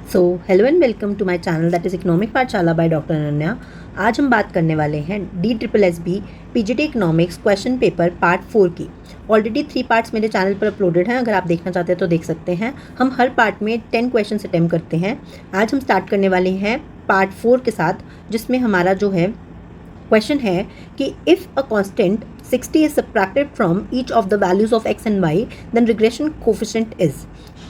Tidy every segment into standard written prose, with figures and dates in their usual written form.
So hello and welcome to my channel that is economic Pathshala by doctor Ananya. आज हम बात करने वाले हैं DSSB PGT economics question paper part 4 की। ऑलरेडी 3 पार्ट्स मेरे चैनल पर अपलोडेड हैं, अगर आप देखना चाहते हैं तो देख सकते हैं। हम हर पार्ट में 10 क्वेश्चन अटेम्प्ट करते हैं। आज हम स्टार्ट करने वाले हैं पार्ट 4 के साथ, जिसमें हमारा जो है क्वेश्चन है कि if a constant 60 is subtracted from each of the values of x and y then regression coefficient is.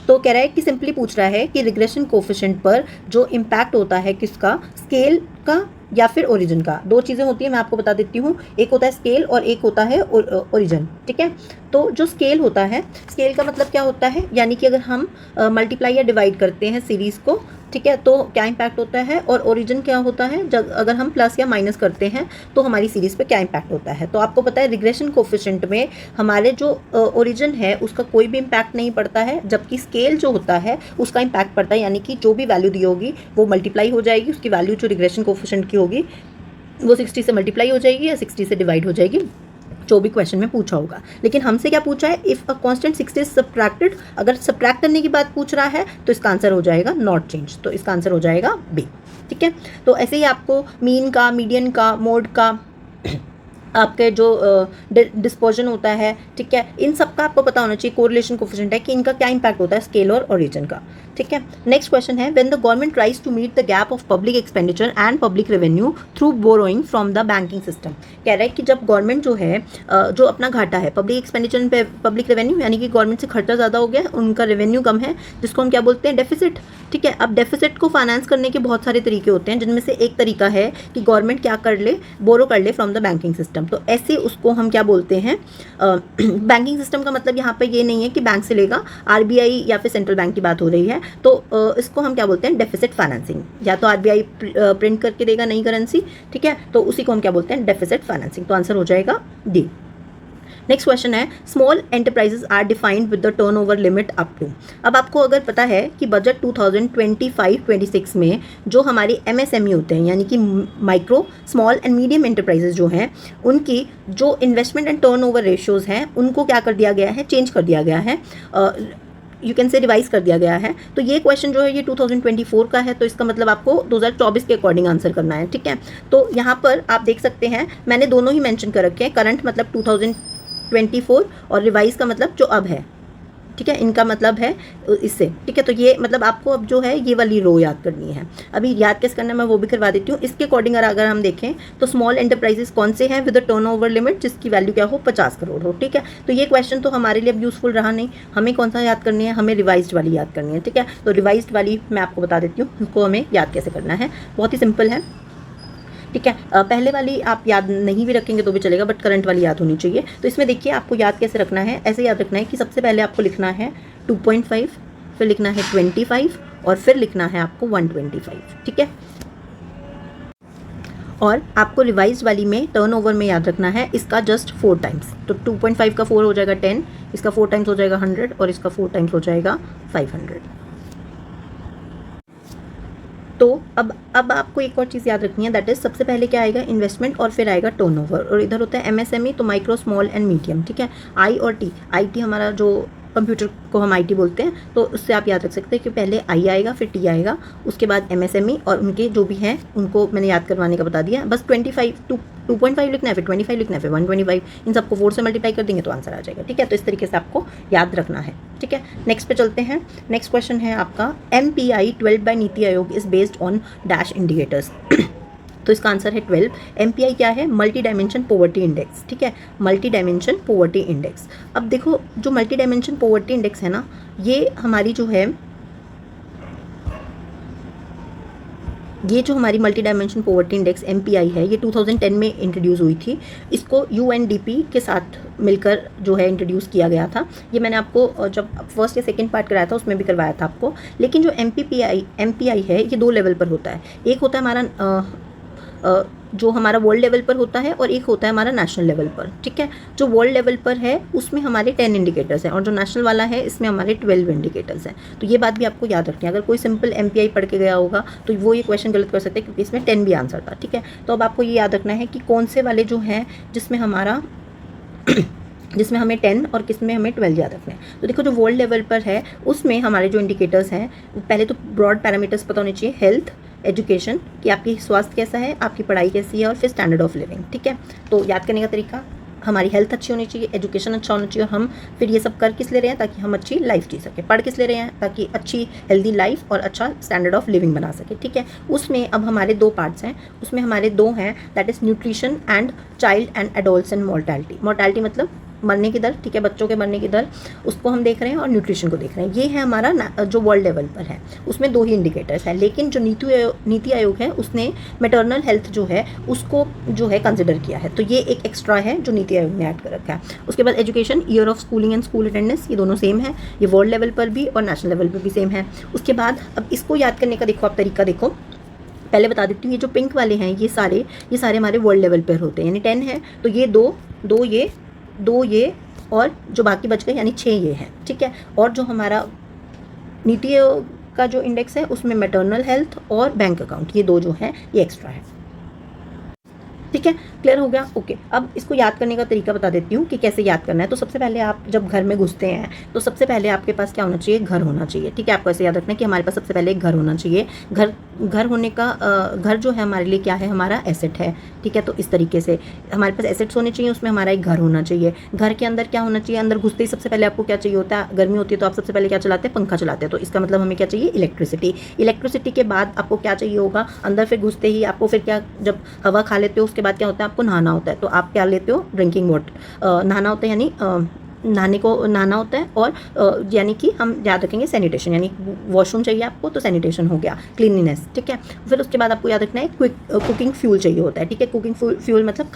तो कह रहा है कि सिंपली पूछ रहा है कि रिग्रेशन कोफिशिएंट पर जो इम्पैक्ट होता है किसका, स्केल का या फिर ओरिजिन का। दो चीज़ें होती हैं, मैं आपको बता देती हूँ, एक होता है स्केल और एक होता है ओरिजिन। ठीक है, तो जो स्केल होता है, स्केल का मतलब क्या होता है, यानी कि अगर हम मल्टीप्लाई या डिवाइड करते हैं सीरीज़ को, ठीक है, तो क्या इम्पैक्ट होता है। और ओरिजिन क्या होता है, जब अगर हम प्लस या माइनस करते हैं तो हमारी सीरीज़ पे क्या इम्पैक्ट होता है। तो आपको पता है रिग्रेशन कोफिशिएंट में हमारे जो ओरिजिन है उसका कोई भी इम्पैक्ट नहीं पड़ता है, जबकि स्केल जो होता है उसका इम्पैक्ट पड़ता है, यानी कि जो भी वैल्यू दी होगी वो मल्टीप्लाई हो जाएगी, उसकी वैल्यू जो रिग्रेशन कोफिशिएंट की होगी वो 60 से मल्टीप्लाई हो जाएगी या 60 से डिवाइड हो जाएगी, जो भी क्वेश्चन में पूछा होगा। लेकिन हमसे क्या पूछा है, if a constant 60 is subtracted, अगर सब्ट्रैक्ट करने की बात पूछ रहा है तो इसका आंसर हो जाएगा नॉट चेंज, तो इसका आंसर हो जाएगा बी। ठीक है, तो ऐसे ही आपको मीन का, मीडियन का, मोड का, आपके जो डिस्पर्जन होता है, ठीक है, इन सब का आपको पता होना चाहिए, कोरिलेशन कोफिशिएंट है कि इनका क्या इम्पैक्ट होता है स्केल और ओरिजिन का। ठीक है, नेक्स्ट क्वेश्चन है, when the government tries to meet the gap of public expenditure and public revenue through borrowing from the banking system. कह रहा है कि जब गवर्नमेंट जो है जो अपना घाटा है, पब्लिक एक्सपेंडिचर पे पब्लिक रेवेन्यू, यानी कि गवर्नमेंट से खर्चा ज़्यादा हो गया, उनका रेवेन्यू कम है, जिसको हम क्या बोलते हैं, डेफिसिट। ठीक है, अब डेफिसिट को फाइनेंस करने के बहुत सारे तरीके होते हैं, जिनमें से एक तरीका है कि गवर्नमेंट क्या कर ले, बोरो कर ले फ्रॉम द बैंकिंग सिस्टम। तो ऐसे उसको हम क्या बोलते हैं, बैंकिंग सिस्टम का मतलब यहाँ पे ये नहीं है कि बैंक से लेगा, RBI या फिर सेंट्रल बैंक की बात हो रही है, तो इसको हम क्या बोलते हैं, डेफिसिट फाइनेंसिंग। या तो RBI प्रिंट करके देगा नई करेंसी, ठीक है, तो उसी को हम क्या बोलते हैं, डेफिसिट फाइनेंसिंग। तो आंसर हो जाएगा डी। नेक्स्ट क्वेश्चन है, small enterprises are defined with the turnover limit up to. अब आपको अगर पता है कि बजट 2025-26 में जो हमारे MSME होते हैं, यानी कि micro, small and medium enterprises जो हैं, उनकी जो इन्वेस्टमेंट एंड टर्नओवर रेशियोज हैं उनको क्या कर दिया गया है, चेंज कर दिया गया है, यू कैन से रिवाइज कर दिया गया है। तो ये क्वेश्चन जो है ये 2024 का है, तो इसका मतलब आपको 2024 के अकॉर्डिंग आंसर करना है। ठीक है, तो यहाँ पर आप देख सकते हैं मैंने दोनों ही मेंशन कर रखे हैं, करंट मतलब 2024 और रिवाइज का मतलब जो अब है। ठीक है, इनका मतलब है इससे। ठीक है, तो ये मतलब आपको अब जो है ये वाली रो याद करनी है। अभी याद कैसे करना है मैं वो भी करवा देती हूँ। इसके अकॉर्डिंग अगर हम देखें तो स्मॉल एंटरप्राइजेस कौन से हैं विद द टर्नओवर लिमिट जिसकी वैल्यू क्या हो, 50 करोड़ हो। ठीक है, तो ये क्वेश्चन तो हमारे लिए अब यूजफुल रहा नहीं, हमें कौन सा याद करनी है, हमें रिवाइज्ड वाली याद करनी है। ठीक है, तो रिवाइज्ड वाली मैं आपको बता देती हूँ, उसको हमें याद कैसे करना है, बहुत ही सिंपल है। ठीक है, पहले वाली आप याद नहीं भी रखेंगे तो भी चलेगा, बट करंट वाली याद होनी चाहिए। तो इसमें देखिए आपको याद कैसे रखना है, ऐसे याद रखना है कि सबसे पहले आपको लिखना है 2.5, फिर लिखना है 25 और फिर लिखना है आपको 125। ठीक है, और आपको रिवाइज वाली में टर्नओवर में याद रखना है इसका जस्ट 4 टाइम्स। तो 2.5 का 4 हो जाएगा 10, इसका 4 टाइम्स हो जाएगा 100 और इसका 4 टाइम्स हो जाएगा 500। तो अब आपको एक और चीज़ याद रखनी है, दैट इज सबसे पहले क्या आएगा, इन्वेस्टमेंट और फिर आएगा टर्नओवर, और इधर होता है MSME, तो माइक्रो, स्मॉल एंड मीडियम। ठीक है, I और T, IT हमारा जो कंप्यूटर को हम IT बोलते हैं, तो उससे आप याद रख सकते हैं कि पहले I आएगा फिर T आएगा, उसके बाद MSME और उनके जो भी हैं उनको मैंने याद करवाने का बता दिया। बस 2.5 लिखना है, फिर 25 लिखना है, फिर 125, इन सबको 4 से मल्टीप्लाई कर देंगे तो आंसर आ जाएगा। ठीक है, तो इस तरीके से आपको याद रखना है। ठीक है, नेक्स्ट पे चलते हैं। नेक्स्ट क्वेश्चन है आपका, MPI 12 bye NITI Aayog is based on dash indicators. तो इसका आंसर है 12। MPI क्या है, मल्टी डायमेंशन पॉवर्टी इंडेक्स। ठीक है, मल्टी डायमेंशन पॉवर्टी इंडेक्स। अब देखो जो मल्टी डायमेंशन पॉवर्टी इंडेक्स है ना, ये हमारी जो है, ये जो हमारी multi dimension poverty index MPI है, ये 2010 में इंट्रोड्यूस हुई थी। इसको UNDP के साथ मिलकर जो है इंट्रोड्यूस किया गया था। ये मैंने आपको जब फर्स्ट या सेकंड पार्ट कराया था उसमें भी करवाया था आपको। लेकिन जो MPI है ये 2 लेवल पर होता है। एक होता है हमारा जो हमारा वर्ल्ड लेवल पर होता है और एक होता है हमारा नेशनल लेवल पर। ठीक है, जो वर्ल्ड लेवल पर है उसमें हमारे 10 इंडिकेटर्स हैं और जो नेशनल वाला है इसमें हमारे 12 इंडिकेटर्स हैं। तो ये बात भी आपको याद रखनी है। अगर कोई सिंपल MPI पढ़ के गया होगा तो वो ये क्वेश्चन गलत कर सकते हैं, क्योंकि इसमें 10 भी आंसर था। ठीक है, तो अब आपको ये याद रखना है कि कौन से वाले जो हैं जिसमें हमारा जिसमें हमें 10 और किस में हमें 12 याद रखना है। तो देखो जो वर्ल्ड लेवल पर है उसमें हमारे जो इंडिकेटर्स हैं, पहले तो ब्रॉड पैरामीटर्स पता होने चाहिए, हेल्थ, एजुकेशन कि आपकी स्वास्थ्य कैसा है, आपकी पढ़ाई कैसी है, और फिर स्टैंडर्ड ऑफ लिविंग। ठीक है, तो याद करने का तरीका, हमारी हेल्थ अच्छी होनी चाहिए, एजुकेशन अच्छा होना चाहिए, और हम फिर ये सब कर किस ले रहे हैं, ताकि हम अच्छी लाइफ जी सकें। पढ़ किस ले रहे हैं, ताकि अच्छी हेल्दी लाइफ और अच्छा स्टैंडर्ड ऑफ लिविंग बना सके। ठीक है, उसमें अब हमारे 2 पार्ट्स हैं, उसमें हमारे 2 हैं, that is nutrition and child and adolescent mortality. Mortality मतलब मरने की दर, ठीक है, बच्चों के मरने की दर, उसको हम देख रहे हैं, और न्यूट्रिशन को देख रहे हैं। ये है हमारा जो वर्ल्ड लेवल पर है, उसमें 2 ही इंडिकेटर्स हैं। लेकिन जो नीति आयोग है उसने मैटरनल हेल्थ जो है उसको जो है कंसिडर किया है, तो ये एक एक्स्ट्रा है जो नीति आयोग ने ऐड कर रखा है। उसके बाद education, year of schooling and school attendance, ये दोनों सेम है, ये वर्ल्ड लेवल पर भी और नेशनल लेवल पर भी सेम है। उसके बाद अब इसको याद करने का देखो आप तरीका देखो, पहले बता देती हूँ, ये जो पिंक वाले हैं ये सारे हमारे वर्ल्ड लेवल पर होते हैं, यानी 10 है तो ये 2 ये और जो बाकी बच गए यानी 6 ये हैं। ठीक है, और जो हमारा नीति आयोग का जो इंडेक्स है उसमें मैटरनल हेल्थ और बैंक अकाउंट, ये 2 जो हैं ये एक्स्ट्रा है। ठीक है, क्लियर हो गया? ओके, अब इसको याद करने का तरीका बता देती हूँ कि कैसे याद करना है। तो सबसे पहले आप जब घर में घुसते हैं तो सबसे पहले आपके पास क्या होना चाहिए, घर होना चाहिए। ठीक है, आपको ऐसे याद रखना है कि हमारे पास सबसे पहले एक घर होना चाहिए। घर होने का घर जो है हमारे लिए क्या है, हमारा एसेट है। ठीक है, तो इस तरीके से हमारे पास एसेट्स होने चाहिए, उसमें हमारा एक घर होना चाहिए। घर के अंदर क्या होना चाहिए, अंदर घुसते ही सबसे पहले आपको क्या चाहिए होता है, गर्मी होती है तो आप सबसे पहले क्या चलाते हैं, पंखा चलाते हैं। तो इसका मतलब हमें क्या चाहिए, इलेक्ट्रिसिटी। इलेक्ट्रिसिटी के बाद आपको क्या चाहिए होगा, अंदर फिर घुसते ही आपको फिर क्या, जब हवा खा लेते हो उसके बाद क्या होता है, आपको नहाना होता है। तो आप क्या लेते हो, ड्रिंकिंग वाटर, नहाना होता है, यानी नहाना होता है। और यानी कि हम याद रखेंगे सैनिटेशन, यानी वॉशरूम चाहिए आपको तो सैनिटेशन हो गया, क्लीनलीनेस। ठीक है, फिर उसके बाद आपको याद रखना है कुकिंग फ्यूल चाहिए होता है। ठीक है, कुकिंग फ्यूल मतलब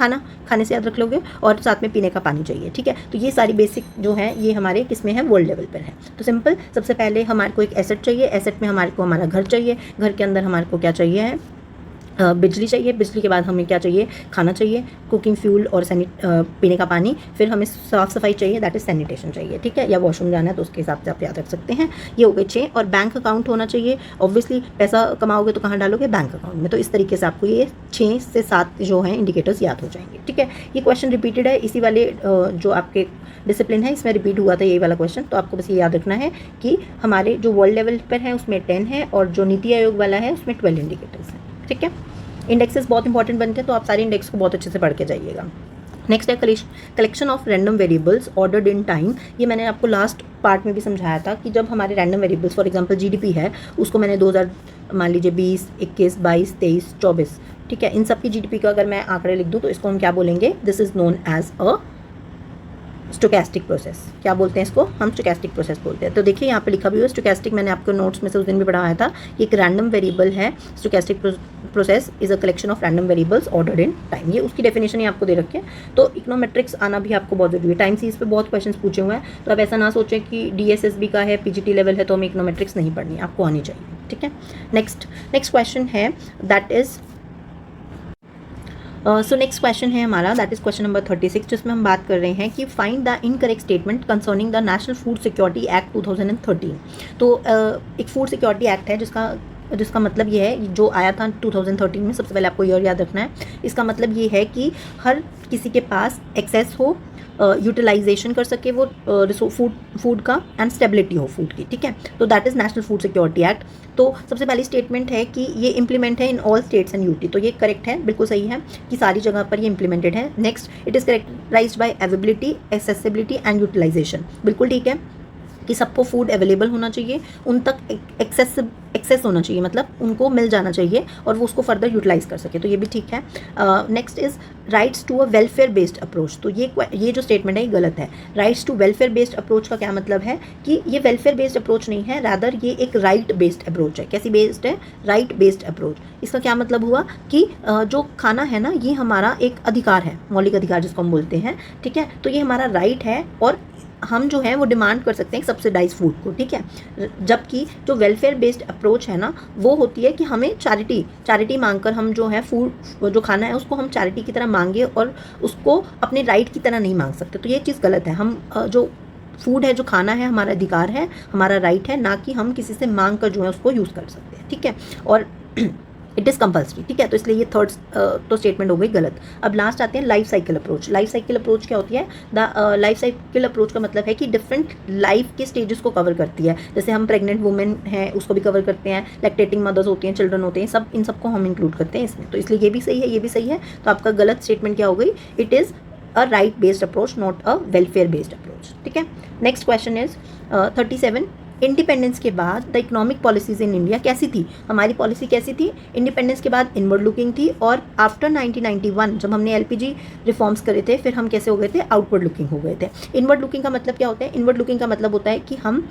खाने से याद रख लोगे, और साथ में पीने का पानी चाहिए। ठीक है, तो ये सारी बेसिक जो है ये हमारे किस में है, वर्ल्ड लेवल पर है। तो सिंपल, सबसे पहले हमारे को एक एसेट चाहिए, एसेट में हमारे को हमारा घर चाहिए, घर के अंदर हमारे को क्या चाहिए है, बिजली चाहिए, बिजली के बाद हमें क्या चाहिए, खाना चाहिए, कुकिंग फ्यूल और पीने का पानी, फिर हमें साफ़ सफाई चाहिए, दैट इज़ सैनिटेशन चाहिए। ठीक है, या वॉशरूम जाना है तो उसके हिसाब से आप याद रख सकते हैं। ये हो गए 6, और बैंक अकाउंट होना चाहिए। ऑब्वियसली पैसा कमाओगे तो कहाँ डालोगे, बैंक अकाउंट में। तो इस तरीके से आपको ये 6 से 7 जो हैं इंडिकेटर्स याद हो जाएंगे। ठीक है, ये क्वेश्चन रिपीटेड है, इसी वाले जो आपके डिसिप्लिन है इसमें रिपीट हुआ था यही वाला क्वेश्चन। तो आपको बस ये याद रखना है कि हमारे जो वर्ल्ड लेवल पर है उसमें 10 है, और जो नीति आयोग वाला है उसमें 12 इंडिकेटर्स हैं। ठीक है, इंडेक्सेस बहुत इंपॉर्टेंट बनते हैं, तो आप सारे इंडेक्स को बहुत अच्छे से पढ़ के जाइएगा। नेक्स्ट है collection of random variables ordered in time. ये मैंने आपको लास्ट पार्ट में भी समझाया था कि जब हमारे random variables, for example GDP है, उसको मैंने 2000 मान लीजिए 20, 21, 22, 23, 24, ठीक है, इन सब की जीडीपी का अगर मैं आंकड़े लिख दूँ तो इसको हम क्या बोलेंगे, this is known as a stochastic process. क्या बोलते हैं इसको, हम स्टोकेस्टिक प्रोसेस बोलते हैं। तो देखिए यहाँ पे लिखा भी हुआ है स्टोकेस्टिक, मैंने आपको नोट्स में से उस दिन भी पढ़ाया था। ये एक रैंडम वेरिएबल है। Stochastic process is a collection of random variables ordered in time. ये उसकी डेफिनेशन ही आपको दे रखी है। तो इकोनोमेट्रिक्स आना भी आपको बहुत जरूरी है। टाइम सीरीज पे बहुत क्वेश्चन पूछे हुए हैं, तो आप ऐसा ना सोचें कि DSSB का है, PGT लेवल है तो हमें इकोनोमेट्रिक्स नहीं पढ़नी, आपको आनी चाहिए। ठीक है, नेक्स्ट क्वेश्चन है, that is so next question है हमारा, दैट इज क्वेश्चन नंबर 36, जिसमें हम बात कर रहे हैं कि find the incorrect statement concerning the national food security act 2013। तो एक फूड सिक्योरिटी एक्ट है जिसका मतलब ये है, जो आया था 2013 में। सबसे पहले आपको ईयर याद रखना है। इसका मतलब ये है कि हर किसी के पास एक्सेस हो, यूटिलाइजेशन कर सके वो फूड का, एंड स्टेबिलिटी हो फूड की। ठीक है, तो that is national food security act. तो सबसे पहली स्टेटमेंट है कि ये इंप्लीमेंट है in all states and UT. तो ये करेक्ट है, बिल्कुल सही है कि सारी जगह पर ये इंप्लीमेंटेड है। Next, it is characterised by availability, accessibility and utilisation. बिल्कुल ठीक है कि सबको फूड अवेलेबल होना चाहिए, उन तक एक्सेस होना चाहिए, मतलब उनको मिल जाना चाहिए और वो उसको फर्दर यूटिलाइज कर सके। तो ये भी ठीक है। Next is rights to a welfare based approach. तो ये जो स्टेटमेंट है ये गलत है। Rights to welfare based approach का क्या मतलब है कि ये वेलफेयर बेस्ड अप्रोच नहीं है, रादर ये एक राइट बेस्ड अप्रोच है। कैसी बेस्ड है, राइट बेस्ड अप्रोच। इसका क्या मतलब हुआ कि जो खाना है ना, ये हमारा एक अधिकार है, मौलिक अधिकार जिसको हम बोलते हैं। ठीक है, तो ये हमारा राइट है और हम जो है वो डिमांड कर सकते हैं सब्सिडाइज फूड को। ठीक है, जबकि जो वेलफेयर बेस्ड अप्रोच है ना, वो होती है कि हमें चैरिटी मांगकर हम जो है फूड, जो खाना है उसको हम चैरिटी की तरह मांगे और उसको अपने राइट की तरह नहीं मांग सकते। तो ये चीज़ गलत है। हम जो फूड है, जो खाना है, हमारा अधिकार है, हमारा राइट है, ना कि हम किसी से मांग कर जो है उसको यूज़ कर सकते हैं। ठीक है, और इट इज़ कंपल्सरी, ठीक है। तो इसलिए ये थर्ड तो स्टेटमेंट हो गई गलत। अब लास्ट आते हैं life cycle approach. Life cycle approach क्या होती है? द लाइफ साइकिल अप्रोच का मतलब है कि डिफरेंट लाइफ के स्टेजेस को कवर करती है। जैसे हम प्रेग्नेंट वुमेन हैं उसको भी कवर करते हैं, लैक्टेटिंग मदर्स होती हैं, चिल्ड्रन होते हैं, सब इन सबको हम इंक्लूड करते हैं इसमें। तो इसलिए ये भी सही है, ये भी सही है। तो आपका गलत स्टेटमेंट क्या हो गई? It is a right based approach, not a welfare based approach, ठीक है। Next question is 37। इंडिपेंडेंस के बाद the economic policies in India कैसी थी? हमारी पॉलिसी कैसी थी? इंडिपेंडेंस के बाद इनवर्ड लुकिंग थी, और आफ्टर 1991 जब हमने एलपीजी रिफॉर्म्स करे थे फिर हम कैसे हो गए थे? आउटवर्ड लुकिंग हो गए थे। इनवर्ड लुकिंग का मतलब क्या होता है? इनवर्ड लुकिंग का मतलब होता है कि हम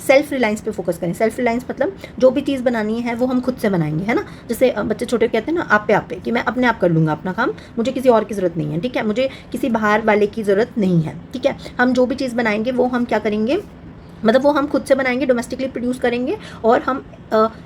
सेल्फ रिलायंस पे फोकस करें। सेल्फ रिलायंस मतलब जो भी चीज़ बनानी है वो हम खुद से बनाएंगे, है ना। जैसे बच्चे छोटे कहते हैं ना, आप पे कि मैं अपने आप कर लूँगा अपना काम, मुझे किसी और की ज़रूरत नहीं है, ठीक है, मुझे किसी बाहर वाले की ज़रूरत नहीं है, ठीक है। हम जो भी चीज़ बनाएंगे वो हम क्या करेंगे, मतलब वो हम खुद से बनाएंगे, डोमेस्टिकली प्रोड्यूस करेंगे, और हम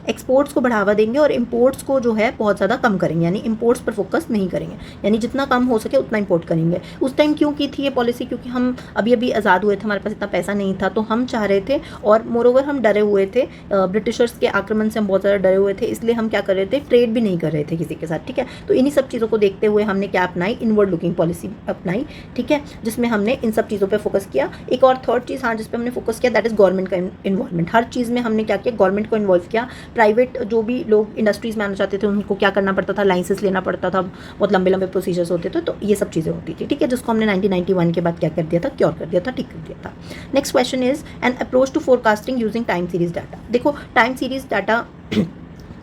एक्सपोर्ट्स को बढ़ावा देंगे और इंपोर्ट्स को जो है बहुत ज़्यादा कम करेंगे, यानी इंपोर्ट्स पर फोकस नहीं करेंगे, यानी जितना कम हो सके उतना इंपोर्ट करेंगे। उस टाइम क्यों की थी ये पॉलिसी? क्योंकि हम अभी अभी आज़ाद हुए थे, हमारे पास इतना पैसा नहीं था, तो हम चाह रहे थे, और मोरोवर हम डरे हुए थे, ब्रिटिशर्स के आक्रमण से हम बहुत ज़्यादा डरे हुए थे, इसलिए हम क्या कर रहे थे? ट्रेड भी नहीं कर रहे थे किसी के साथ, ठीक है। तो इन्हीं सब चीज़ों को देखते हुए हमने क्या अपनाई? इनवर्ड लुकिंग पॉलिसी अपनाई, ठीक है, जिसमें हमने इन सब चीज़ों पर फोकस किया। एक और थर्ड चीज़ हाँ जिस पर हमने फोकस किया, दैट इज़ गवर्नमेंट का इन्वॉल्वमेंट। हर चीज़ में हमने क्या किया? गवर्नमेंट को इन्वॉल्व किया। प्राइवेट जो भी लोग इंडस्ट्रीज़ में आना चाहते थे उनको क्या करना पड़ता था? लाइसेंस लेना पड़ता था, बहुत लंबे लंबे प्रोसीजर्स होते थे, तो ये सब चीज़ें होती थी, ठीक है, जिसको हमने 1991 के बाद क्या कर दिया था? क्योर कर दिया था, ठीक कर दिया था। Next question is an approach to forecasting using time series data. देखो टाइम सीरीज डाटा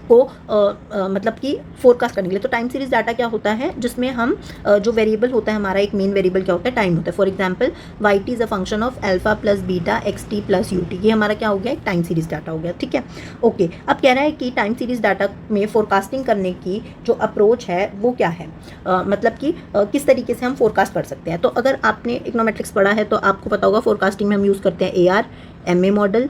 को मतलब कि फोरकास्ट करने के लिए, तो टाइम सीरीज डाटा क्या होता है? जिसमें हम जो वेरिएबल होता है हमारा, एक मेन वेरिएबल क्या होता है? टाइम होता है। For example Y T is a function of alpha plus beta X T plus U T, ये हमारा क्या हो गया? एक टाइम सीरीज डाटा हो गया, ठीक है। ओके, अब कह रहा है कि टाइम सीरीज डाटा में फोरकास्टिंग करने की जो अप्रोच है वो क्या है, मतलब कि किस तरीके से हम फोरकास्ट कर सकते हैं। तो अगर आपने इकोनोमेट्रिक्स पढ़ा है तो आपको पता होगा फोरकास्टिंग में हम यूज़ करते हैं ARMA मॉडल,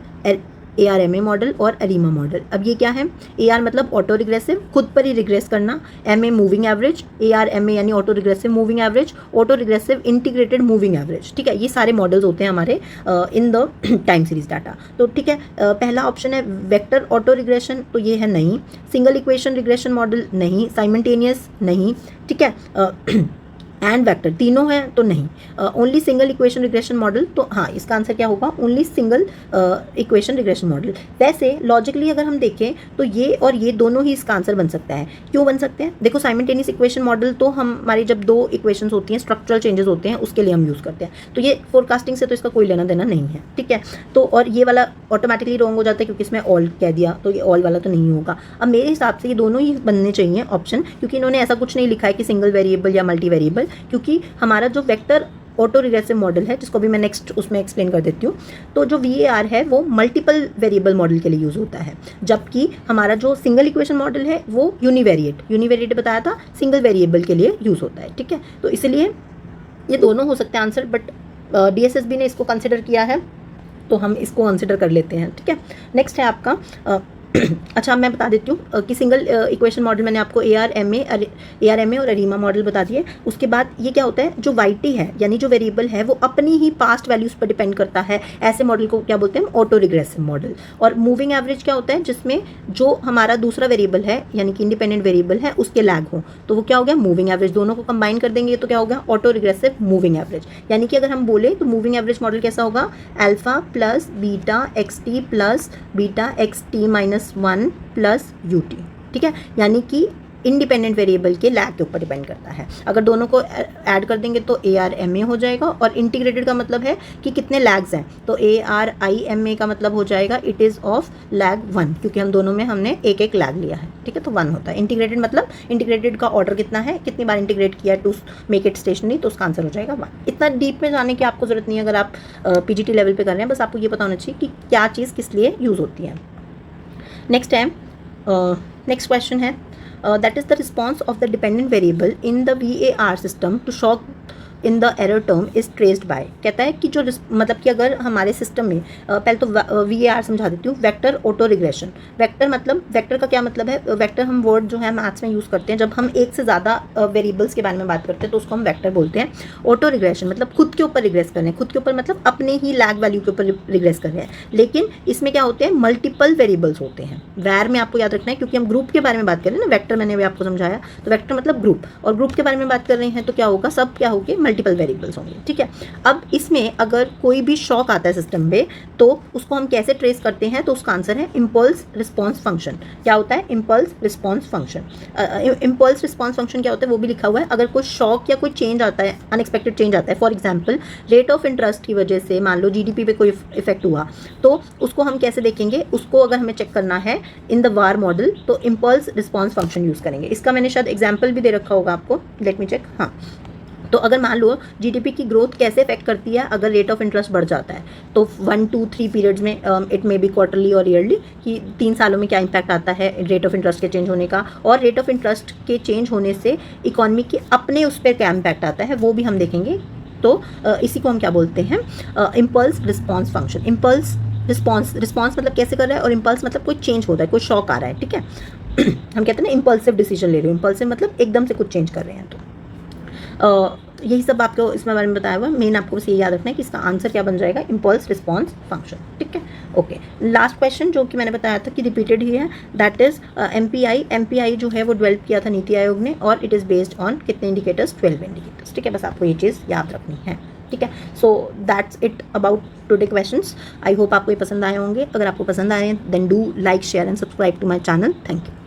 ARMA मॉडल और अरीमा मॉडल। अब ये क्या है? AR मतलब ऑटो रिग्रेसिव, खुद पर ही रिग्रेस करना, MA मूविंग एवरेज, ARMA यानी auto regressive moving average, auto regressive integrated moving average, ठीक है। ये सारे मॉडल्स होते हैं हमारे in the time series data. तो ठीक है, पहला ऑप्शन है वेक्टर ऑटो रिग्रेशन, तो ये है नहीं। सिंगल इक्वेशन रिग्रेशन मॉडल नहीं, साइमल्टेनियस नहीं, ठीक है, एंड वेक्टर तीनों हैं तो नहीं। Only single equation regression model, तो हाँ इसका आंसर क्या होगा? Only single equation regression model. वैसे लॉजिकली अगर हम देखें तो ये और ये दोनों ही इसका आंसर बन सकता है। क्यों बन सकते हैं? देखो साइमल्टेनियस इक्वेशन मॉडल तो हमारी जब दो इक्वेशंस होती हैं, स्ट्रक्चरल चेंजेस होते हैं, उसके लिए हम यूज़ करते हैं, तो ये फोरकास्टिंग से तो इसका कोई लेना देना नहीं है, ठीक है। तो और ये वाला ऑटोमेटिकली रॉन्ग हो जाता है क्योंकि इसमें ऑल कह दिया, तो ये ऑल वाला तो नहीं होगा। अब मेरे हिसाब से ये दोनों ही बनने चाहिए ऑप्शन, क्योंकि इन्होंने ऐसा कुछ नहीं लिखा है कि सिंगल वेरिएबल या मल्टी वेरिएबल, क्योंकि हमारा जो वेक्टर ऑटो रिग्रेसिव मॉडल है, जिसको भी मैं नेक्स्ट उसमें एक्सप्लेन कर देती हूँ, तो जो VAR है वो मल्टीपल वेरिएबल मॉडल के लिए यूज़ होता है, जबकि हमारा जो सिंगल इक्वेशन मॉडल है वो यूनिवेरिएट बताया था, सिंगल वेरिएबल के लिए यूज़ होता है, ठीक है। तो इसलिए ये दोनों हो सकते हैं आंसर, बट DSSB ने इसको कंसिडर किया है तो हम इसको कंसिडर कर लेते हैं, ठीक है। नेक्स्ट है आपका अच्छा मैं बता देती हूँ कि सिंगल इक्वेशन मॉडल मैंने आपको ARMA और अरीमा मॉडल बता दिए। उसके बाद ये क्या होता है, जो YT है यानी जो वेरिएबल है वो अपनी ही पास्ट वैल्यूज़ पर डिपेंड करता है, ऐसे मॉडल को क्या बोलते हैं? Auto regressive model. और मूविंग एवरेज क्या होता है? जिसमें जो हमारा दूसरा वेरिएबल है यानी कि इंडिपेंडेंट वेरिएबल है उसके लैग हो, तो वो क्या हो गया? Moving average. दोनों को कंबाइन कर देंगे तो क्या हो गया? Auto regressive moving average. यानी कि अगर हम बोले तो मूविंग एवरेज मॉडल कैसा होगा? Alpha plus beta XT plus beta XT minus 1 plus UT, ठीक है। यानी कि इंडिपेंडेंट वेरिएबल के लैग के ऊपर डिपेंड करता है। अगर दोनों को ऐड कर देंगे तो ARMA हो जाएगा, और इंटीग्रेटेड का मतलब है कि कितने लैग्स हैं, तो ARIMA का मतलब हो जाएगा इट इज़ ऑफ लैग 1, क्योंकि हम दोनों में हमने एक एक लैग लिया है, ठीक है, तो 1 होता है। इंटीग्रेटेड मतलब इंटीग्रेटेड का ऑर्डर कितना है, कितनी बार इंटीग्रेट किया टू मेक इट स्टेशनरी, तो उसका आंसर हो जाएगा 1। इतना डीप में जाने की आपको ज़रूरत नहीं है अगर आप PGT लेवल पर कर रहे हैं, बस आपको ये पता होना चाहिए कि क्या चीज़ किस लिए यूज़ होती है। नेक्स्ट क्वेश्चन है that is the response of the dependent variable in the VAR system to shock in the error term is traced by, कहता है कि जो मतलब कि अगर हमारे सिस्टम में पहले तो VAR समझा देती हूँ, वेक्टर ऑटो रिग्रेशन। वेक्टर मतलब, वेक्टर का क्या मतलब है, वेक्टर हम वर्ड जो है मैथ्स में यूज़ करते हैं जब हम एक से ज़्यादा वेरिएबल्स के बारे में बात करते हैं तो उसको हम वेक्टर बोलते हैं। ऑटो रिग्रेशन मतलब खुद के ऊपर रिग्रेस कर रहे हैं, खुद के ऊपर मतलब अपने ही लैग वैल्यू के ऊपर रिग्रेस कर रहे हैं, लेकिन इसमें क्या होते हैं, मल्टीपल वेरिएबल्स होते हैं। वैर में आपको याद रखना है, क्योंकि हम ग्रुप के बारे में बात कर रहे हैं ना, वेक्टर मैंने भी आपको समझाया, तो वेक्टर मतलब ग्रुप, और ग्रुप के बारे में बात कर रहे हैं तो क्या होगा, सब क्या होंगे, मल्टीपल वेरिएबल्स होंगे, ठीक है। अब इसमें अगर कोई भी शॉक आता है सिस्टम में तो उसको हम कैसे ट्रेस करते हैं, तो उसका आंसर है इम्पल्स रिस्पॉन्स फंक्शन। क्या होता है, impulse response function. Impulse response function क्या होता है वो भी लिखा हुआ है। अगर कोई शॉक या कोई चेंज आता है, अनएक्सपेक्टेड चेंज आता है, for example rate of interest की वजह से मान लो GDP पे कोई इफेक्ट हुआ, तो उसको हम कैसे देखेंगे, उसको अगर हमें चेक करना है इन द वार मॉडल तो इम्पल्स रिस्पॉन्स फंक्शन यूज़ करेंगे। इसका मैंने शायद एग्जाम्पल भी दे रखा होगा आपको, लेट मी चेक। हाँ, तो अगर मान लो GDP की ग्रोथ कैसे इफेक्ट करती है अगर रेट ऑफ इंटरेस्ट बढ़ जाता है, तो 1 2 3 पीरियड्स में, इट मे बी क्वार्टरली और ईयरली, कि 3 सालों में क्या इम्पैक्ट आता है रेट ऑफ इंटरेस्ट के चेंज होने का, और रेट ऑफ इंटरेस्ट के चेंज होने से इकोनॉमी के अपने उस पर क्या इम्पैक्ट आता है वो भी हम देखेंगे। तो इसी को हम क्या बोलते हैं, impulse response function. Impulse response मतलब कैसे कर रहा है, और इम्पल्स मतलब कोई चेंज होता है, कोई शॉक आ रहा है, ठीक है। हम कहते हैं ना इम्पल्सिव डिसीजन ले रहे हो, इम्पल्सिव मतलब एकदम से कुछ चेंज कर रहे हैं। तो यही सब आपको इसमें बारे में बताया हुआ। मेन आपको बस ये याद रखना है कि इसका आंसर क्या बन जाएगा, इम्पल्स रिस्पॉन्स फंक्शन, ठीक है। ओके, लास्ट क्वेश्चन जो कि मैंने बताया था कि रिपीटेड ही है, दैट इज MPI जो है वो डेवलप किया था नीति आयोग ने, और इट इज़ बेस्ड ऑन कितने इंडिकेटर्स, 12 इंडिकेटर्स, ठीक है। बस आपको ये चीज़ याद रखनी है, ठीक है। So that's it about today questions. I hope आपको ये पसंद आए होंगे। अगर आपको पसंद आए then do like, share and subscribe to my channel. Thank you.